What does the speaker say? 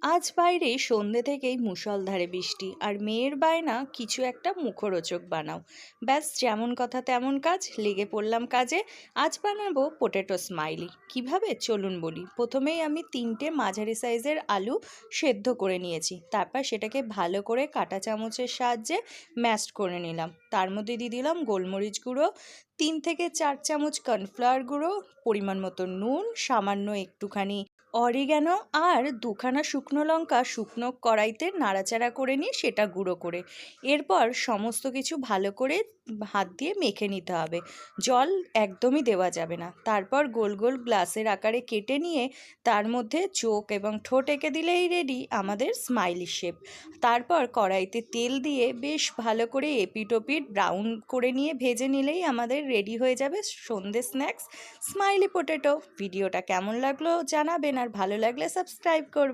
আজ বাইরে সন্ধ্যে থেকেই মুষলধারে বৃষ্টি আর মেয়ের বায়না কিছু একটা মুখরোচক বানাও। ব্যাস যেমন কথা তেমন কাজ, লেগে পড়লাম কাজে। আজ বানাবো পটেটো স্মাইলি। কিভাবে চলুন বলি। প্রথমেই আমি 3টে মাঝারি সাইজের আলু সেদ্ধ করে নিয়েছি, তারপর সেটাকে ভালো করে কাঁটা চামচের সাহায্যে ম্যাশ করে নিলাম। তার মধ্যে দিয়ে দিলাম গোলমরিচ গুঁড়ো, 3 থেকে 4 চামচ কর্নফ্লাওয়ার গুঁড়ো, পরিমাণ মতো নুন, সামান্য একটুখানি অরিগ্যানো আর 2খানা শুকনো লঙ্কা শুকনো কড়াইতে নাড়াচাড়া করে নিয়ে সেটা গুঁড়ো করে। এরপর সমস্ত কিছু ভালো করে হাত দিয়ে মেখে নিতে হবে। জল একদমই দেওয়া যাবে না। তারপর গোল গোল গ্লাসের আকারে কেটে নিয়ে তার মধ্যে চোখ এবং ঠোঁট এঁকে দিলেই রেডি আমাদের স্মাইলি শেপ। তারপর কড়াইতে তেল দিয়ে বেশ ভালো করে এপিট ওপিট ব্রাউন করে নিয়ে ভেজে নিলেই আমাদের রেডি হয়ে যাবে সন্ধে স্ন্যাক্স স্মাইলি পটেটো। ভিডিওটা কেমন লাগলো জানাবেন, আর ভালো লাগলে সাবস্ক্রাইব করবেন।